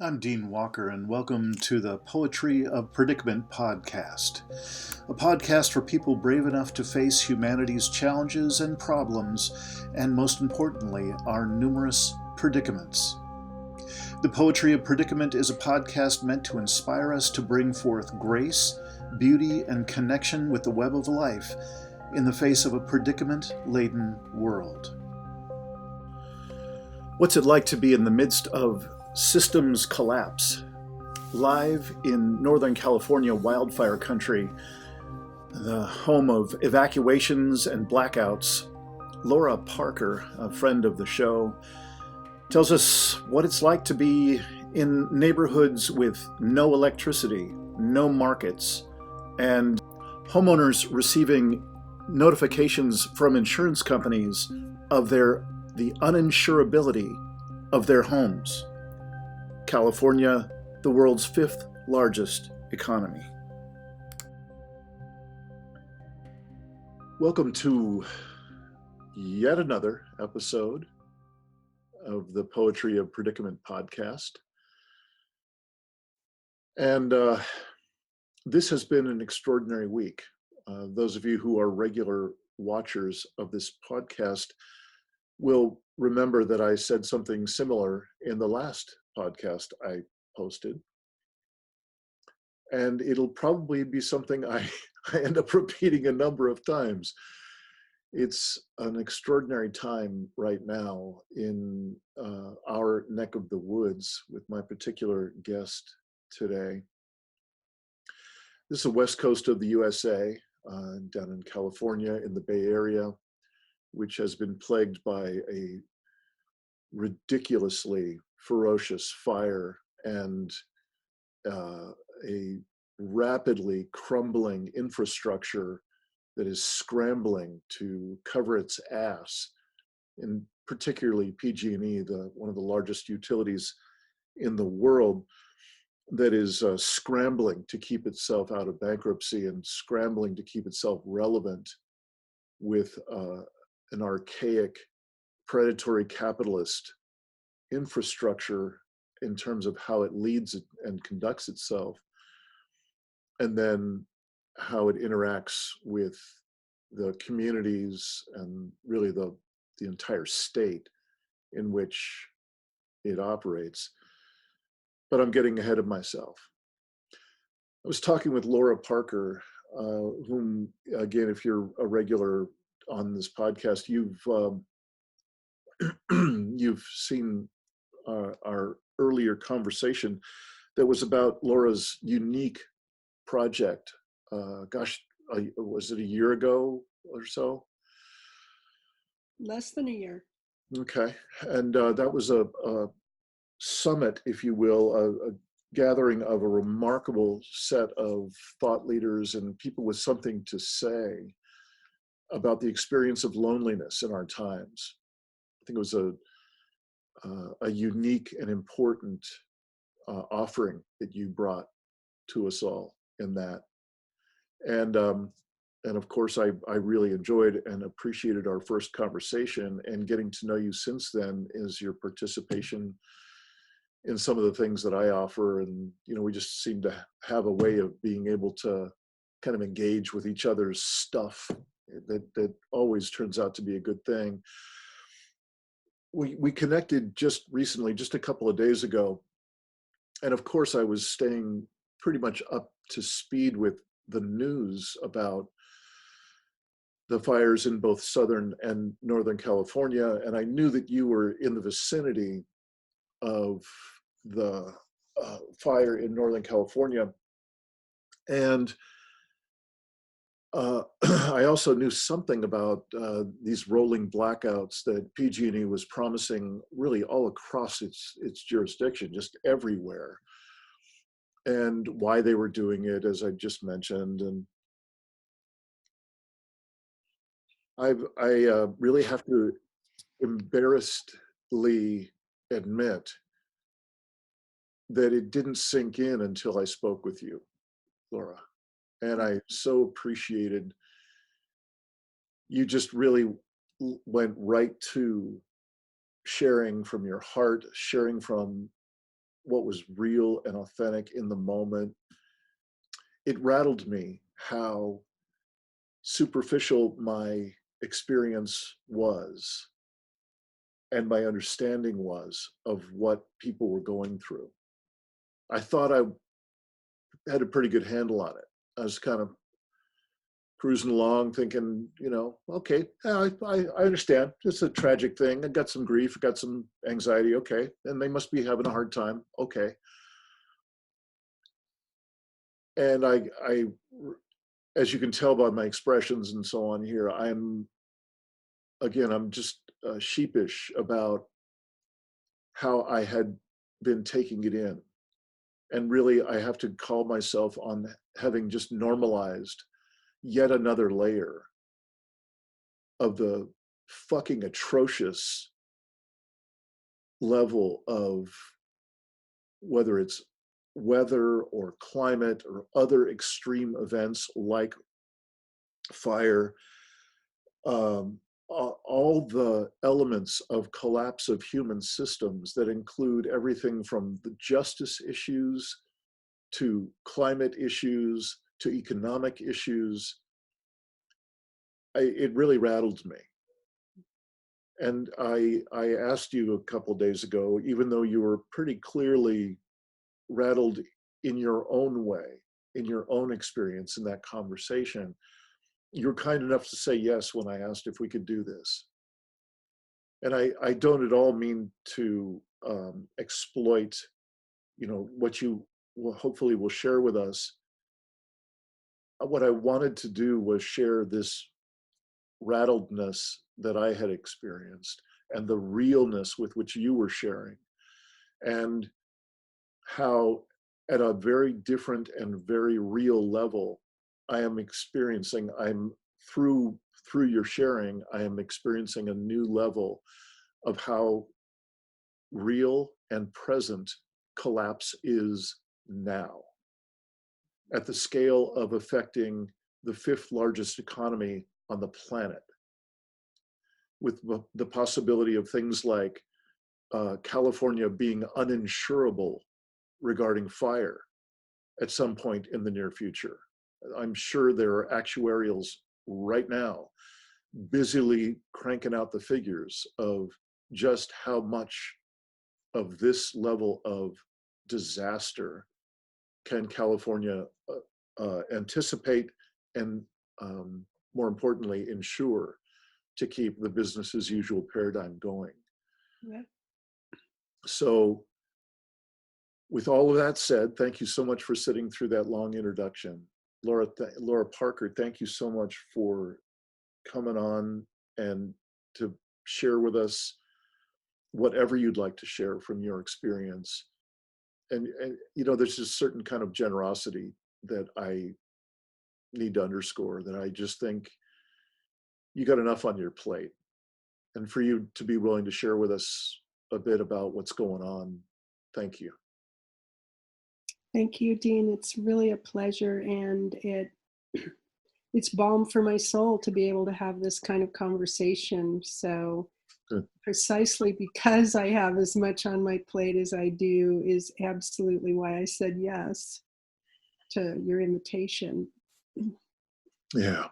I'm Dean Walker, and welcome to the Poetry of Predicament podcast, a podcast for people brave enough to face humanity's challenges and problems, and most importantly, our numerous predicaments. The Poetry of Predicament is a podcast meant to inspire us to bring forth grace, beauty, and connection with the web of life in the face of a predicament-laden world. What's it like to be in the midst of systems collapse? Live in Northern California wildfire country, the home of evacuations and blackouts, Laura Parker, a friend of the show, tells us what it's like to be in neighborhoods with no electricity, no markets, and homeowners receiving notifications from insurance companies of the uninsurability of their homes. California, the world's fifth largest economy. Welcome to yet another episode of the Poetry of Predicament podcast. And this has been an extraordinary week. Those of you who are regular watchers of this podcast will remember that I said something similar in the last podcast I posted. And it'll probably be something I end up repeating a number of times. It's an extraordinary time right now in our neck of the woods with my particular guest today. This is the west coast of the USA, down in California in the Bay Area, which has been plagued by a ridiculously ferocious fire and a rapidly crumbling infrastructure that is scrambling to cover its ass, and particularly PG&E, one of the largest utilities in the world, that is scrambling to keep itself out of bankruptcy and scrambling to keep itself relevant with an archaic, predatory capitalist infrastructure in terms of how it leads and conducts itself, and then how it interacts with the communities and really the entire state in which it operates. But I'm getting ahead of myself. I was talking with Laura Parker, whom, again, if you're a regular on this podcast, you've seen our earlier conversation that was about Laura's unique project. Was it a year ago or so? Less than a year. Okay, and that was a summit, if you will, a gathering of a remarkable set of thought leaders and people with something to say about the experience of loneliness in our times. I think it was a unique and important offering that you brought to us all in that. And of course, I really enjoyed and appreciated our first conversation, and getting to know you since then is your participation in some of the things that I offer. And, we just seem to have a way of being able to kind of engage with each other's stuff that always turns out to be a good thing. We connected just recently, just a couple of days ago. And of course, I was staying pretty much up to speed with the news about the fires in both Southern and Northern California. And I knew that you were in the vicinity of the fire in Northern California. And I also knew something about these rolling blackouts that PG&E was promising really all across its jurisdiction, just everywhere, and why they were doing it, as I just mentioned. And I really have to embarrassedly admit that it didn't sink in until I spoke with you, Laura. And I so appreciated, you just really went right to sharing from your heart, sharing from what was real and authentic in the moment, it rattled me how superficial my experience was and my understanding was of what people were going through. I thought I had a pretty good handle on it. I was kind of cruising along thinking, okay, yeah, I understand. It's a tragic thing. I got some grief, I got some anxiety. Okay. And they must be having a hard time. Okay. And I, as you can tell by my expressions and so on here, I'm just sheepish about how I had been taking it in. And really, I have to call myself on having just normalized yet another layer of the fucking atrocious level of, whether it's weather or climate or other extreme events like fire, all the elements of collapse of human systems that include everything from the justice issues to climate issues to economic issues. It really rattled me. And I asked you a couple of days ago, even though you were pretty clearly rattled in your own way, in your own experience in that conversation, you're kind enough to say yes when I asked if we could do this. And I don't at all mean to exploit, what you will hopefully will share with us. What I wanted to do was share this rattledness that I had experienced and the realness with which you were sharing, and how at a very different and very real level I'm through your sharing, I am experiencing a new level of how real and present collapse is now at the scale of affecting the fifth largest economy on the planet, with the possibility of things like California being uninsurable regarding fire at some point in the near future. I'm sure there are actuarials right now busily cranking out the figures of just how much of this level of disaster can California anticipate and, more importantly, ensure to keep the business as usual paradigm going. Yeah. So with all of that said, thank you so much for sitting through that long introduction. Laura Parker, thank you so much for coming on and to share with us whatever you'd like to share from your experience. And there's a certain kind of generosity that I need to underscore, that I just think you got enough on your plate. And for you to be willing to share with us a bit about what's going on, thank you. Thank you, Dean. It's really a pleasure, and it's balm for my soul to be able to have this kind of conversation. So Good. Precisely because I have as much on my plate as I do is absolutely why I said yes to your invitation. Yeah.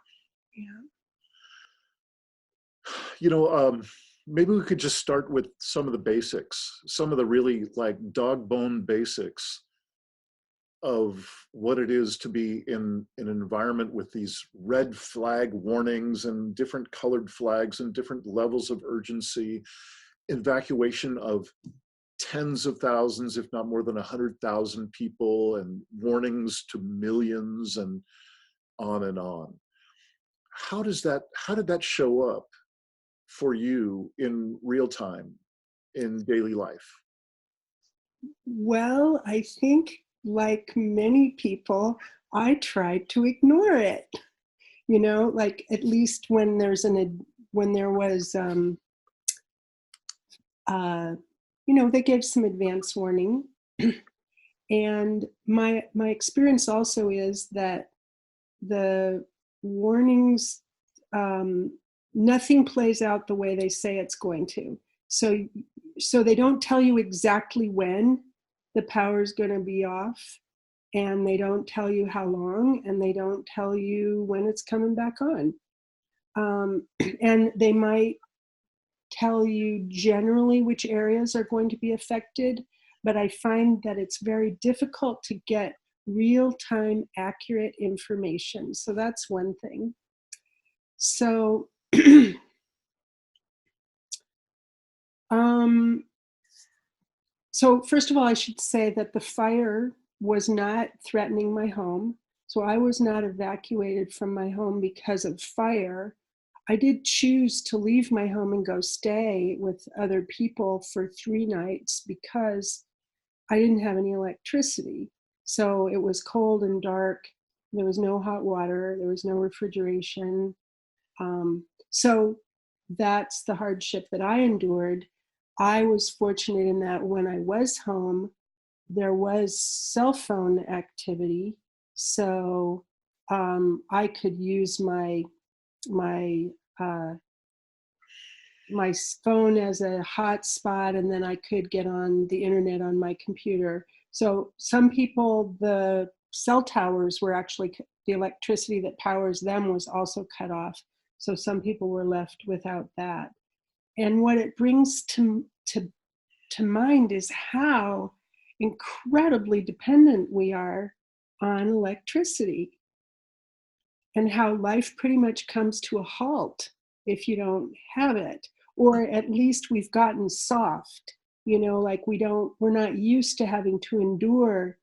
Yeah. Maybe we could just start with some of the basics, some of the really like dog bone basics of what it is to be in an environment with these red flag warnings and different colored flags and different levels of urgency, evacuation of tens of thousands, if not more than 100,000 people, and warnings to millions, and on and on. How did that show up for you in real time in daily life? Well, I think like many people, I tried to ignore it. Like at least when there was they gave some advance warning. And my experience also is that the warnings, nothing plays out the way they say it's going to. So they don't tell you exactly when, the power's going to be off, and they don't tell you how long, and they don't tell you when it's coming back on. And they might tell you generally which areas are going to be affected, but I find that it's very difficult to get real-time accurate information. So that's one thing. So so first of all, I should say that the fire was not threatening my home. So I was not evacuated from my home because of fire. I did choose to leave my home and go stay with other people for 3 nights because I didn't have any electricity. So it was cold and dark. There was no hot water. There was no refrigeration. So that's the hardship that I endured. I was fortunate in that when I was home, there was cell phone activity. So I could use my phone as a hotspot, and then I could get on the internet on my computer. So some people, the cell towers were actually, the electricity that powers them was also cut off. So some people were left without that. And what it brings to mind is how incredibly dependent we are on electricity, and how life pretty much comes to a halt if you don't have it, or at least we've gotten soft, like we're not used to having to endure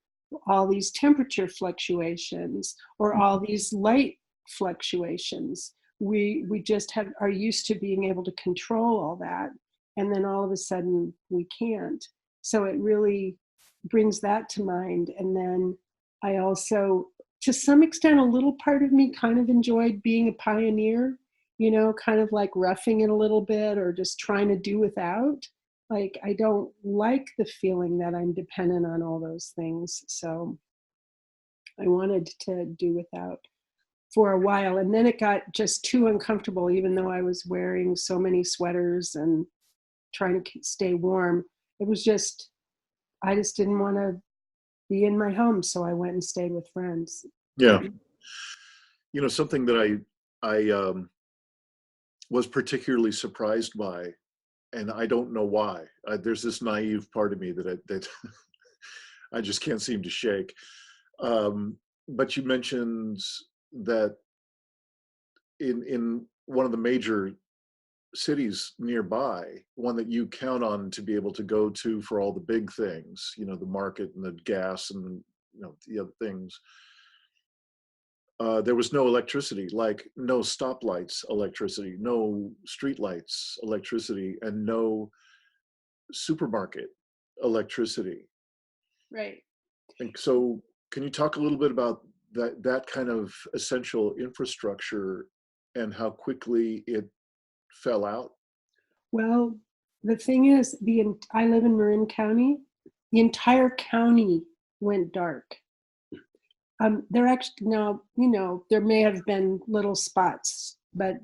all these temperature fluctuations or all these light fluctuations. We just are used to being able to control all that, and then all of a sudden we can't. So it really brings that to mind. And then I also, to some extent, a little part of me kind of enjoyed being a pioneer, kind of like roughing it a little bit or just trying to do without. Like, I don't like the feeling that I'm dependent on all those things. So I wanted to do without for a while. And then it got just too uncomfortable, even though I was wearing so many sweaters and trying to stay warm. It was just, I just didn't want to be in my home. So I went and stayed with friends. Yeah. Something that I was particularly surprised by, and I don't know why. There's this naive part of me that I just can't seem to shake. But you mentioned that in one of the major cities nearby, one that you count on to be able to go to for all the big things, the market and the gas and the other things. There was no electricity, like no stoplights electricity, no streetlights electricity, and no supermarket electricity. Right. And so can you talk a little bit about that kind of essential infrastructure and how quickly it fell out? Well, the thing is, I live in Marin County. The entire county went dark. There actually, now, there may have been little spots, but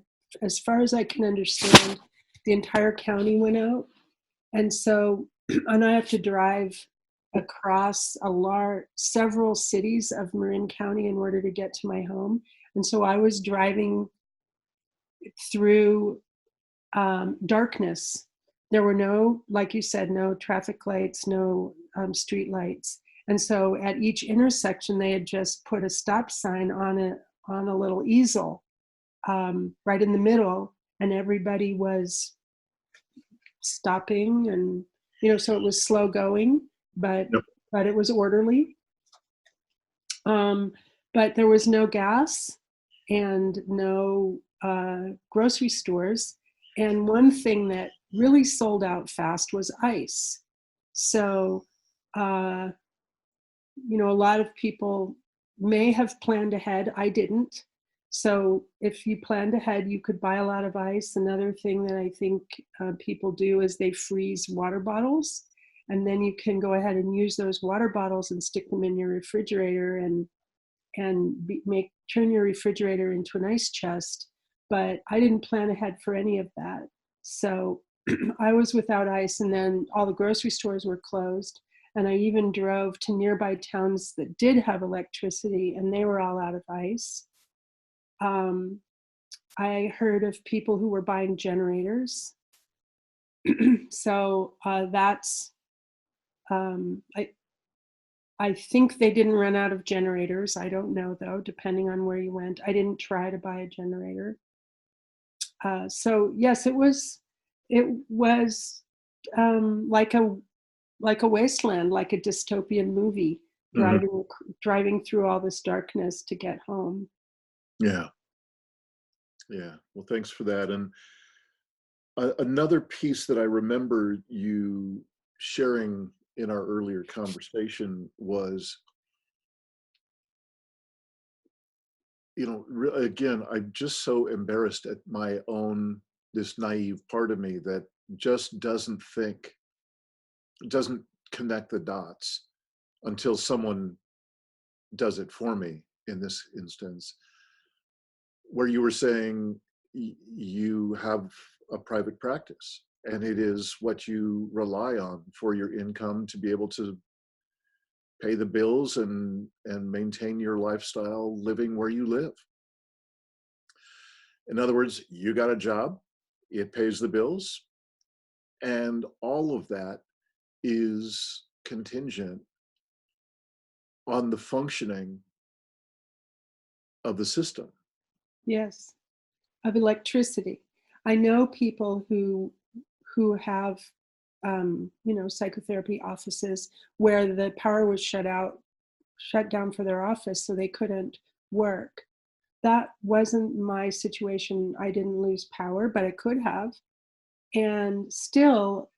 as far as I can understand, the entire county went out. And so, and I have to drive across several cities of Marin County in order to get to my home. And so I was driving through darkness. There were no, like you said, no traffic lights, no street lights. And so at each intersection, they had just put a stop sign on a little easel right in the middle, and everybody was stopping, and so it was slow going, but Yep. it was orderly. But there was no gas and no grocery stores. And one thing that really sold out fast was ice. So, a lot of people may have planned ahead. I didn't. So if you planned ahead, you could buy a lot of ice. Another thing that I think people do is they freeze water bottles. And then you can go ahead and use those water bottles and stick them in your refrigerator and turn your refrigerator into an ice chest. But I didn't plan ahead for any of that. So I was without ice, and then all the grocery stores were closed. And I even drove to nearby towns that did have electricity, and they were all out of ice. Um, I heard of people who were buying generators. So that's, um, I, I think they didn't run out of generators. I don't know though, depending on where you went. I didn't try to buy a generator. So yes, it was like a wasteland, like a dystopian movie, Hmm. driving through all this darkness to get home. Yeah. Yeah. Well, thanks for that. And another piece that I remember you sharing in our earlier conversation was, again, I'm just so embarrassed at my own, this naive part of me that just doesn't connect the dots until someone does it for me in this instance, where you were saying you have a private practice and it is what you rely on for your income to be able to pay the bills and maintain your lifestyle living where you live. In other words, you got a job, it pays the bills, and all of that is contingent on the functioning of the system. Yes, of electricity. I know people who have psychotherapy offices where the power was shut down for their office, so they couldn't work. That wasn't my situation. I didn't lose power, but I could have. And still,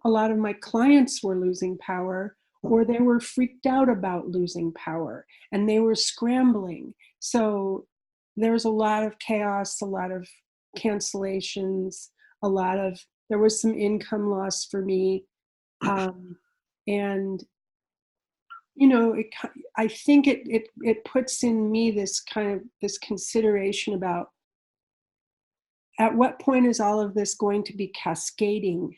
a lot of my clients were losing power, or they were freaked out about losing power and they were scrambling. So there was a lot of chaos, a lot of cancellations, there was some income loss for me. Um, and, I think it puts in me this consideration about at what point is all of this going to be cascading,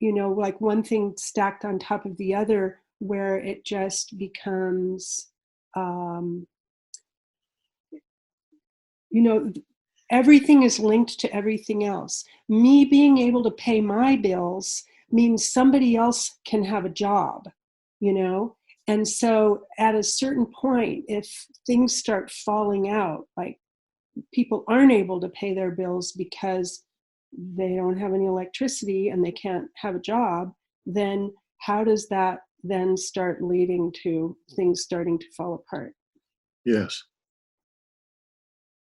like one thing stacked on top of the other, where it just becomes, um, you know, everything is linked to everything else. Me being able to pay my bills means somebody else can have a job, you know? And so at a certain point, if things start falling out, like people aren't able to pay their bills because they don't have any electricity and they can't have a job, then how does that then start leading to things starting to fall apart? Yes.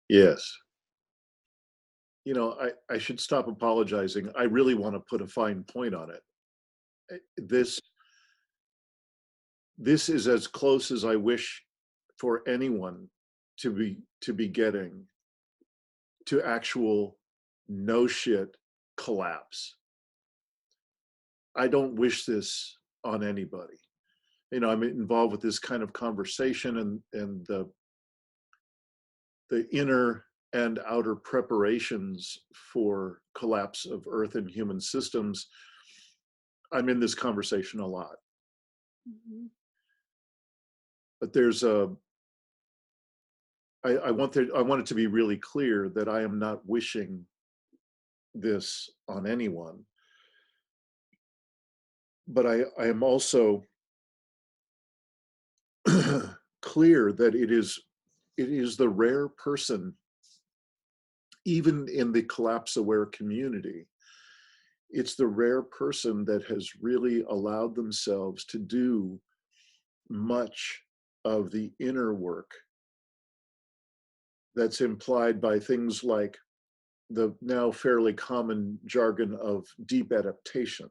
Yes. I should stop apologizing. I really want to put a fine point on it. This is as close as I wish for anyone to be getting to actual no shit collapse. I don't wish this on anybody. I'm involved with this kind of conversation and the inner and outer preparations for collapse of Earth and human systems. I'm in this conversation a lot. Mm-hmm. But I want it to be really clear that I am not wishing this on anyone. But I am also clear that it is the rare person, even in the collapse aware community, it's the rare person that has really allowed themselves to do much of the inner work that's implied by things like the now fairly common jargon of deep adaptation,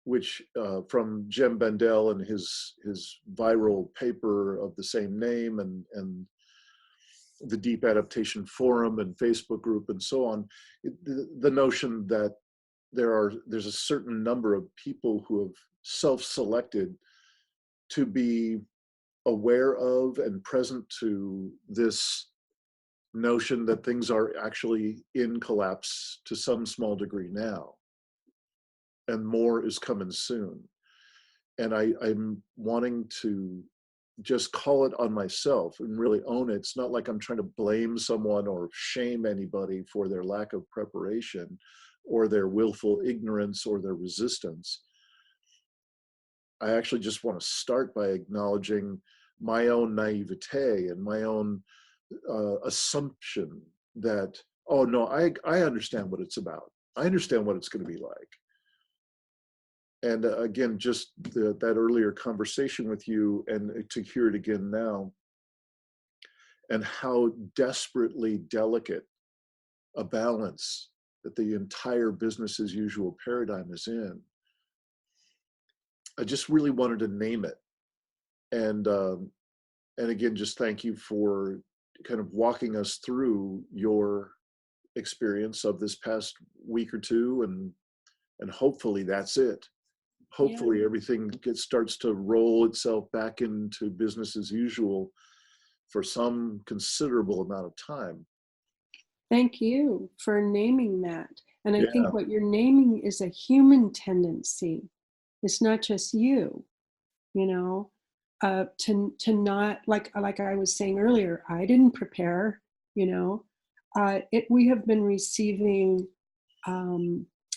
which from Jem Bendell and his viral paper of the same name, and the Deep Adaptation Forum and Facebook group and so on, the notion that there's a certain number of people who have self-selected to be aware of and present to this notion that things are actually in collapse to some small degree now, and more is coming soon. and I'm wanting to just call it on myself and really own it. It's not like I'm trying to blame someone or shame anybody for their lack of preparation or their willful ignorance or their resistance. I actually just want to start by acknowledging my own naivete and my own assumption that, oh no, I understand what it's about. I understand what it's going to be like. And again, just that earlier conversation with you, and to hear it again now, and how desperately delicate a balance that the entire business as usual paradigm is in. I just really wanted to name it. And again, just thank you for kind of walking us through your experience of this past week or two, and hopefully that's it. Hopefully Yeah. everything starts to roll itself back into business as usual for some considerable amount of time. Thank you for naming that. And I Yeah. think what you're naming is a human tendency. It's not just you, you know, to not, like I was saying earlier, I didn't prepare, you know. We have been receiving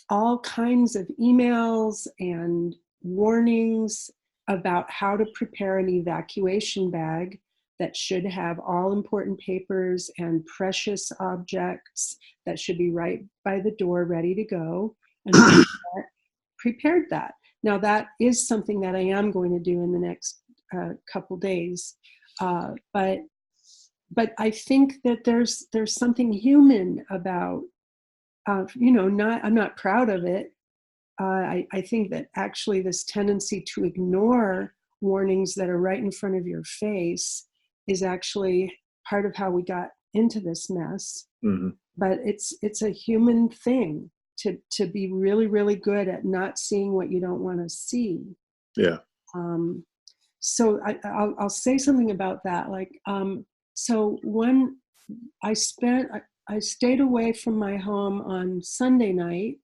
all kinds of emails and warnings about how to prepare an evacuation bag that should have all important papers and precious objects that should be right by the door ready to go. And I prepared that. Now that is something that I am going to do in the next couple days. But I think that there's something human about, I'm not proud of it. I think that actually this tendency to ignore warnings that are right in front of your face is actually part of how we got into this mess. Mm-hmm. But it's a human thing to be really, really good at not seeing what you don't want to see. Yeah. So I'll say something about that. So when I stayed away from my home on Sunday night,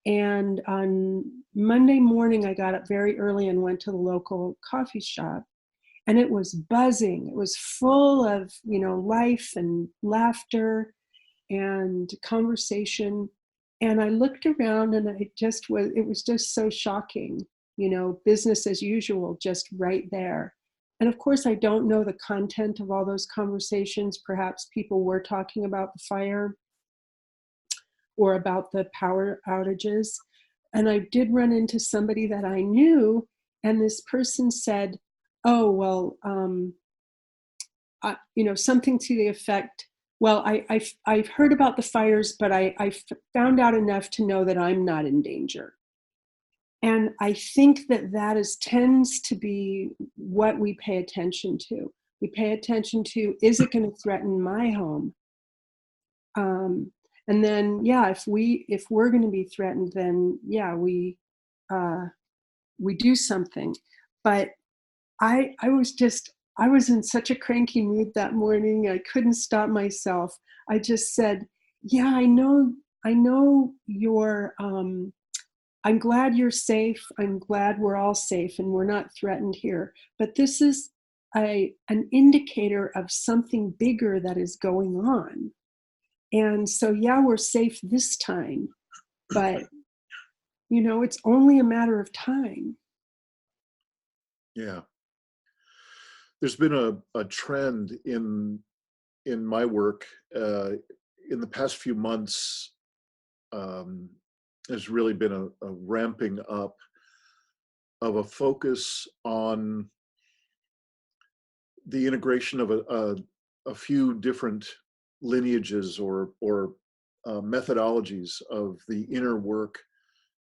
and on Monday morning I got up very early and went to the local coffee shop, and it was buzzing. It was full of, life and laughter and conversation. And I looked around and it was just so shocking, business as usual, just right there. And of course, I don't know the content of all those conversations. Perhaps people were talking about the fire or about the power outages. And I did run into somebody that I knew, and this person said, oh, well, something to the effect, well, I've heard about the fires, but I found out enough to know that I'm not in danger. And I think that tends to be what we pay attention to. We pay attention to, is it going to threaten my home? And then, if we're going to be threatened, then we do something. But I was in such a cranky mood that morning. I couldn't stop myself. I just said, yeah, I know you're, I'm glad you're safe. I'm glad we're all safe and we're not threatened here. But this is an indicator of something bigger that is going on. And so, we're safe this time, but, it's only a matter of time. Yeah. There's been a trend in my work in the past few months. There's really been a ramping up of a focus on the integration of a few different lineages or methodologies of the inner work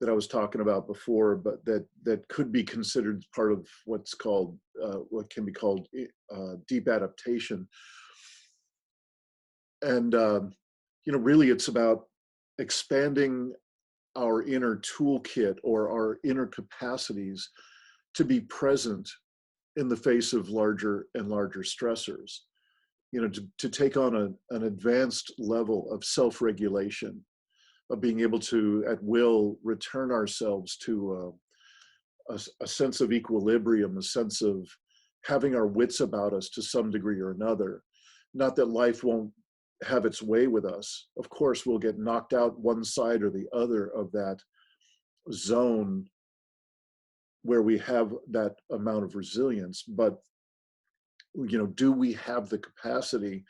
that I was talking about before, but that could be considered part of what can be called deep adaptation. And really, it's about expanding our inner toolkit or our inner capacities to be present in the face of larger and larger stressors. To take on an advanced level of self-regulation, of being able to, at will, return ourselves to a sense of equilibrium, a sense of having our wits about us to some degree or another. Not that life won't have its way with us. Of course, we'll get knocked out one side or the other of that zone where we have that amount of resilience. But, you know, do we have the capacity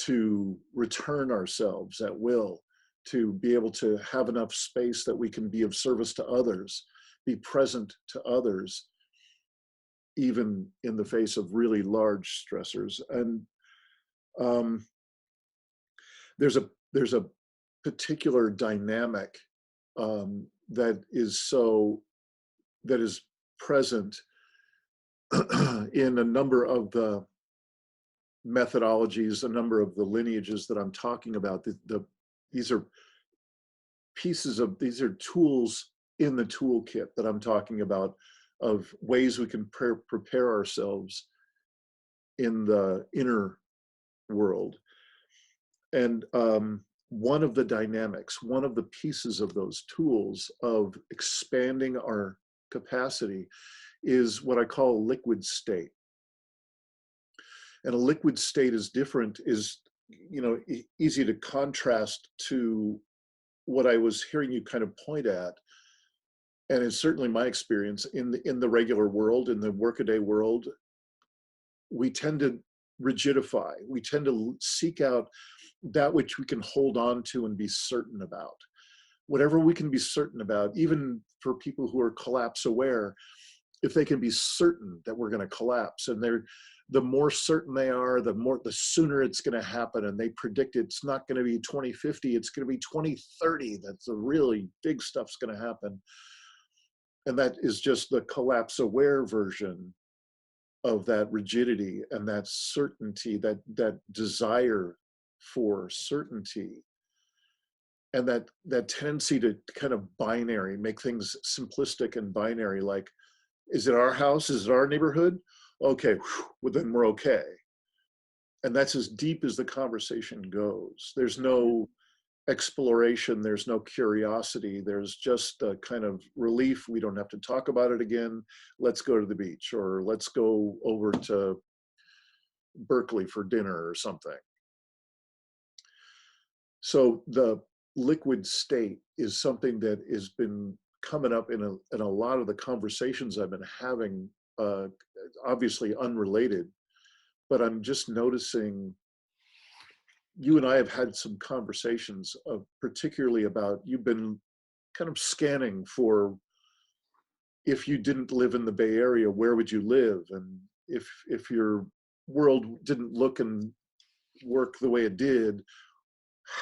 to return ourselves at will, to be able to have enough space that we can be of service to others, be present to others, even in the face of really large stressors? And there's a particular dynamic that is present in a number of the methodologies, a number of the lineages that I'm talking about. These are tools in the toolkit that I'm talking about, of ways we can prepare ourselves in the inner world. And one of the dynamics, one of the pieces of those tools of expanding our capacity is what I call a liquid state. And a liquid state is different, is, you know, easy to contrast to what I was hearing you kind of point at. And it's certainly my experience in the regular world, in the workaday world, we tend to rigidify. We tend to seek out that which we can hold on to and be certain about. Whatever we can be certain about, even for people who are collapse aware, if they can be certain that we're going to collapse, and the more certain they are, the sooner it's going to happen, and they predict it's not going to be 2050, it's going to be 2030. That's the really big stuff's going to happen. And that is just the collapse aware version of that rigidity and that certainty, that desire for certainty, and that tendency to kind of binary, make things simplistic and binary, like, is it our house? Is it our neighborhood? Okay, well, then we're okay. And that's as deep as the conversation goes. There's no exploration, there's no curiosity, there's just a kind of relief. We don't have to talk about it again. Let's go to the beach, or let's go over to Berkeley for dinner or something. So the liquid state is something that has been coming up in a lot of the conversations I've been having, obviously unrelated, but I'm just noticing you and I have had some conversations of particularly about, you've been kind of scanning for, if you didn't live in the Bay Area, where would you live? And if your world didn't look and work the way it did,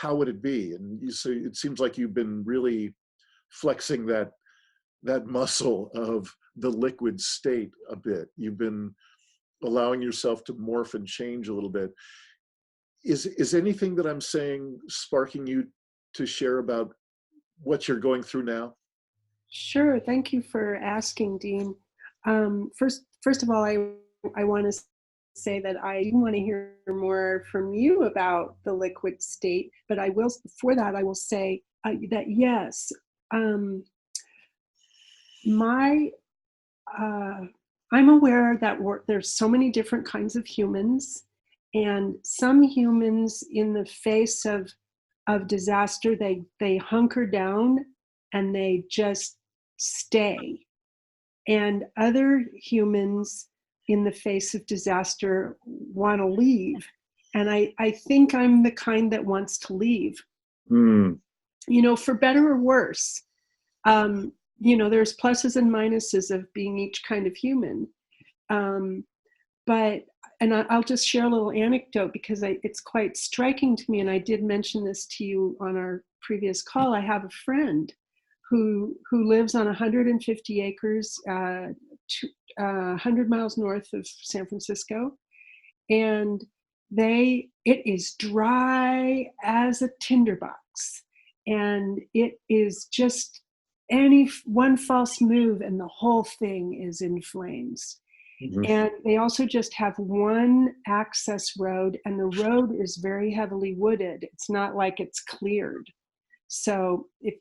how would it be? And so it seems like you've been really flexing that muscle of the liquid state a bit. You've been allowing yourself to morph and change a little bit. Is anything that I'm saying sparking you to share about what you're going through now? Sure. Thank you for asking, Dean. First of all, I want to say that I want to hear more from you about the liquid state, but before that, I will say that yes, I'm aware that there's so many different kinds of humans, and some humans, in the face of disaster, they hunker down and they just stay. And other humans, in the face of disaster, want to leave. And I think I'm the kind that wants to leave. You know, for better or worse. You know, there's pluses and minuses of being each kind of human. And I'll just share a little anecdote, because it's quite striking to me, and I did mention this to you on our previous call. I have a friend who lives on 150 acres, 100 miles north of San Francisco, and it is dry as a tinderbox, and it is just any one false move and the whole thing is in flames. Mm-hmm. And they also just have one access road, and the road is very heavily wooded. It's not like it's cleared. So if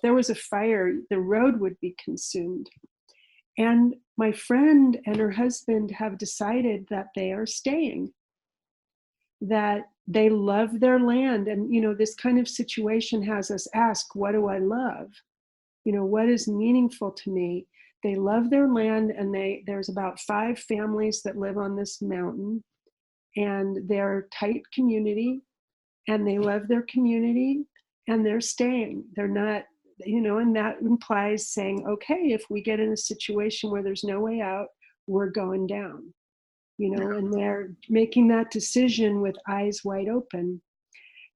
there was a fire, the road would be consumed. And my friend and her husband have decided that they are staying, that they love their land. And, this kind of situation has us ask, what do I love? What is meaningful to me? They love their land, and there's about 5 families that live on this mountain, and they're a tight community, and they love their community, and they're staying. They're not, and that implies saying, okay, if we get in a situation where there's no way out, we're going down, and they're making that decision with eyes wide open.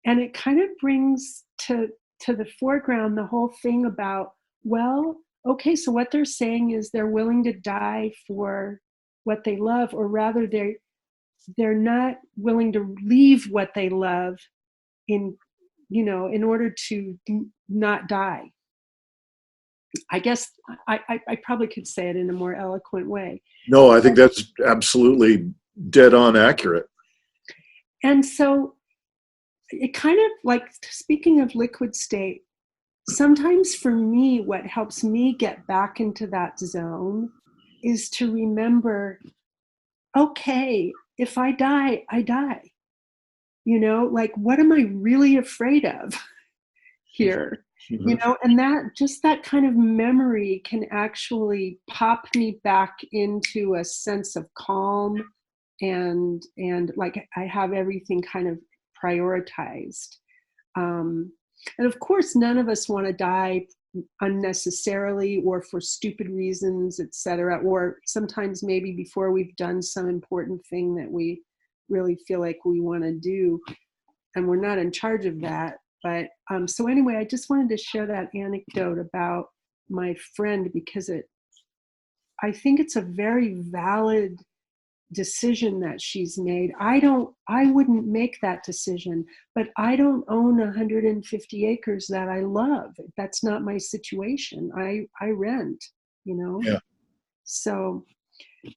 And it kind of brings to the foreground the whole thing about, well, okay, so what they're saying is they're willing to die for what they love, or rather they're not willing to leave what they love in order to not die. I guess I probably could say it in a more eloquent way. No, I think that's absolutely dead on accurate. And so it kind of, like, speaking of liquid state, sometimes for me, what helps me get back into that zone is to remember, okay, if I die, I die. Like, what am I really afraid of here? Mm-hmm. And that kind of memory can actually pop me back into a sense of calm, and like I have everything kind of prioritized. And of course, none of us want to die unnecessarily or for stupid reasons, etc. Or sometimes maybe before we've done some important thing that we really feel like we want to do, and we're not in charge of that. But so anyway, I just wanted to share that anecdote about my friend, because I think it's a very valid decision that she's made. I wouldn't make that decision, but I don't own 150 acres that I love. That's not my situation. I rent, Yeah. So,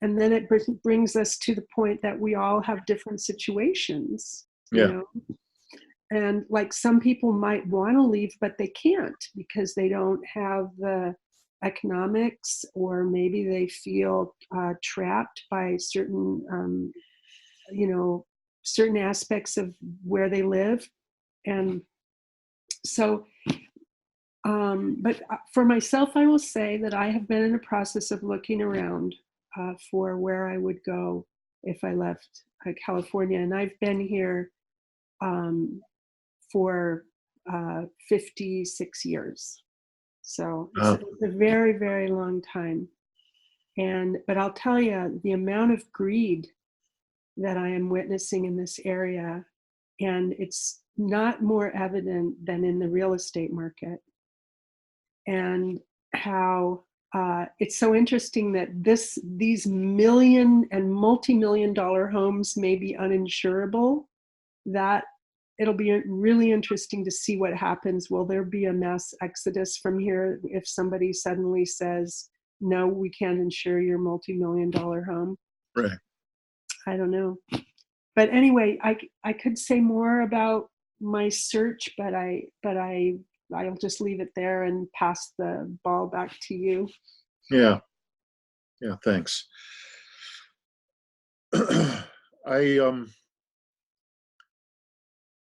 and then it brings us to the point that we all have different situations, Yeah. and like some people might want to leave, but they can't because they don't have the economics, or maybe they feel trapped by certain certain aspects of where they live. And so but for myself, I will say that I have been in a process of looking around for where I would go if I left California, and I've been here for 56 years. So it's a very, very long time. But I'll tell you, the amount of greed that I am witnessing in this area, and it's not more evident than in the real estate market, and how it's so interesting that these million and multi-million dollar homes may be uninsurable. That it'll be really interesting to see what happens. Will there be a mass exodus from here if somebody suddenly says, no, we can't insure your multi-million dollar home? Right. I don't know. But anyway, I could say more about my search, but I'll just leave it there and pass the ball back to you. Yeah. Yeah. Thanks. I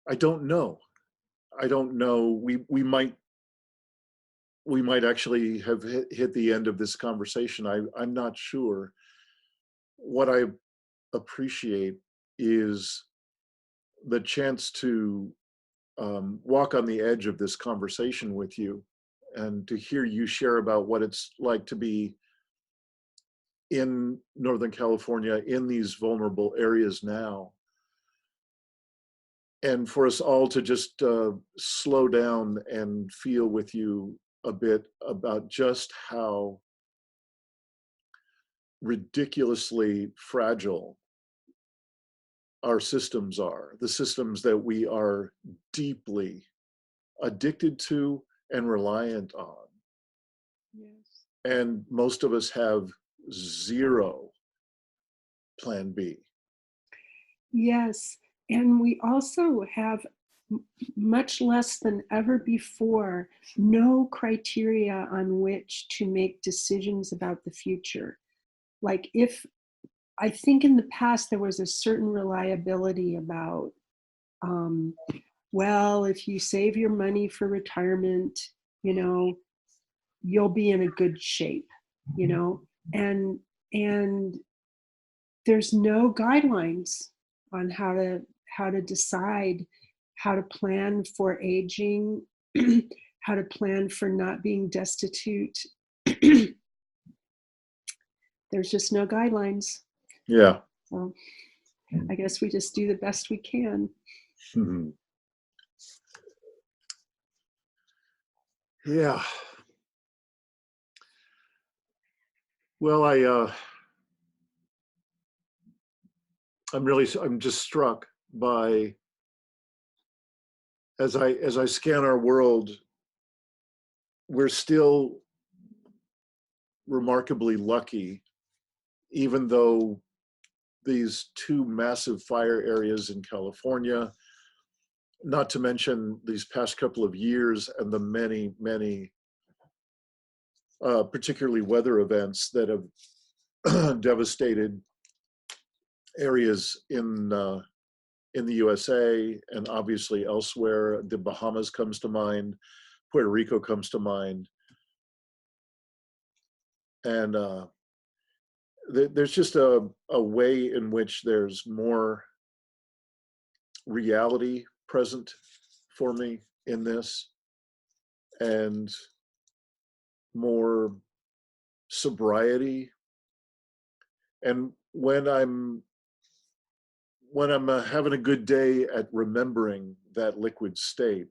I don't know. I don't know. We might actually have hit the end of this conversation. I'm not sure. What I appreciate is the chance to walk on the edge of this conversation with you, and to hear you share about what it's like to be in Northern California in these vulnerable areas now. And for us all to just slow down and feel with you a bit about just how ridiculously fragile our systems are, the systems that we are deeply addicted to and reliant on. Yes. And most of us have zero plan B. Yes. And we also have much less than ever before, no criteria on which to make decisions about the future. Like, if I think in the past there was a certain reliability about, well, if you save your money for retirement, you know, you'll be in a good shape, you know, and there's no guidelines on how to decide how to plan for aging, how to plan for not being destitute. There's just no guidelines. Yeah. So I guess we just do the best we can. Mm-hmm. Yeah. Well, I'm just struck by, as I scan our world, we're still remarkably lucky, even though these two massive fire areas in California, not to mention these past couple of years and the many particularly weather events that have devastated areas in the USA and obviously elsewhere. The Bahamas comes to mind, Puerto Rico comes to mind, and there's just a way in which there's more reality present for me in this, and more sobriety. And when I'm having a good day at remembering that liquid state,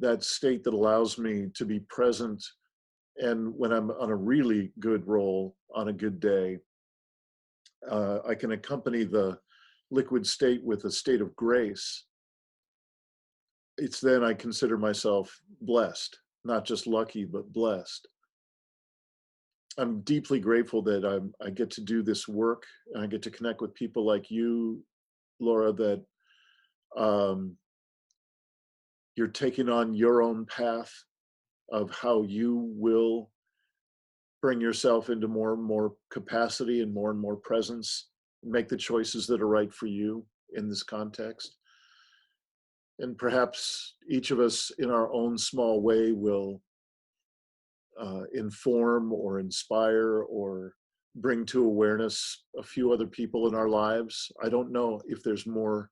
that state that allows me to be present, and when I'm on a really good roll on a good day, I can accompany the liquid state with a state of grace. It's then I consider myself blessed, not just lucky, but blessed. I'm deeply grateful that I get to do this work, and I get to connect with people like you, Laura, that you're taking on your own path of how you will bring yourself into more and more capacity and more presence, make the choices that are right for you in this context. And perhaps each of us in our own small way will inform or inspire or bring to awareness a few other people in our lives. I don't know if there's more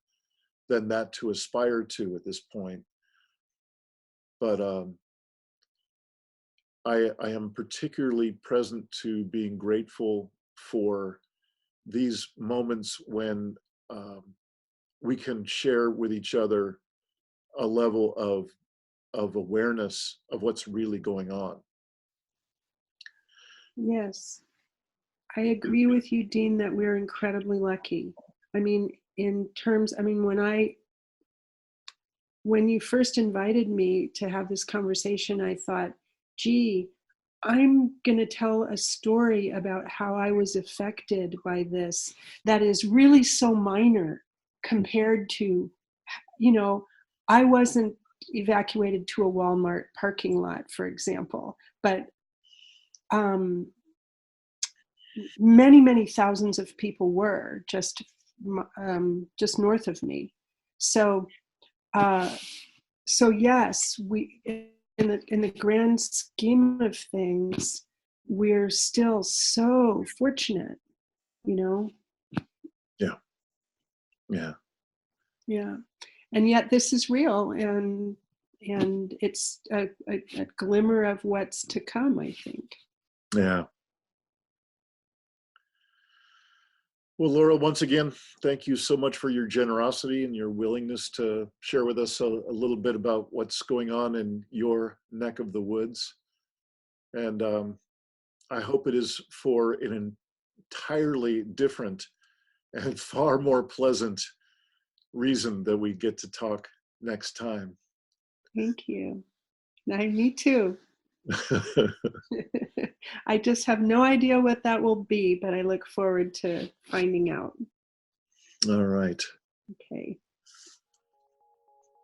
than that to aspire to at this point, but I am particularly present to being grateful for these moments when we can share with each other a level of awareness of what's really going on. Yes, I agree with you, Dean, that we're incredibly lucky. I mean, in terms, I mean, when you first invited me to have this conversation, I thought, gee, I'm going to tell a story about how I was affected by this that is really so minor compared to, you know, I wasn't evacuated to a Walmart parking lot, for example, but many thousands of people were just north of me. So so yes, we in the grand scheme of things, we're still so fortunate, you know. Yeah. Yeah. Yeah, and yet this is real, and it's a glimmer of what's to come, I think. Yeah. Well, Laura, once again, thank you so much for your generosity and your willingness to share with us a little bit about what's going on in your neck of the woods. And I hope it is for an entirely different and far more pleasant reason that we get to talk next time. Thank you. Me too. I just have no idea what that will be, but I look forward to finding out. All right. Okay.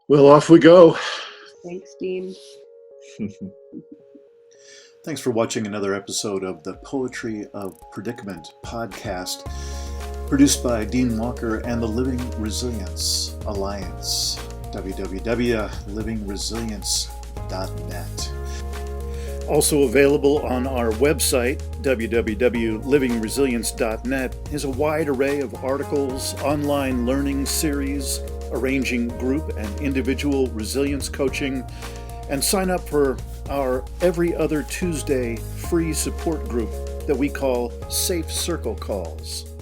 Well, off we go. Thanks, Dean. Thanks for watching another episode of the Poetry of Predicament podcast, produced by Dean Walker and the Living Resilience Alliance, www.livingresilience.net. Also available on our website, www.livingresilience.net, is a wide array of articles, online learning series, arranging group and individual resilience coaching, and sign up for our every other Tuesday free support group that we call Safe Circle Calls.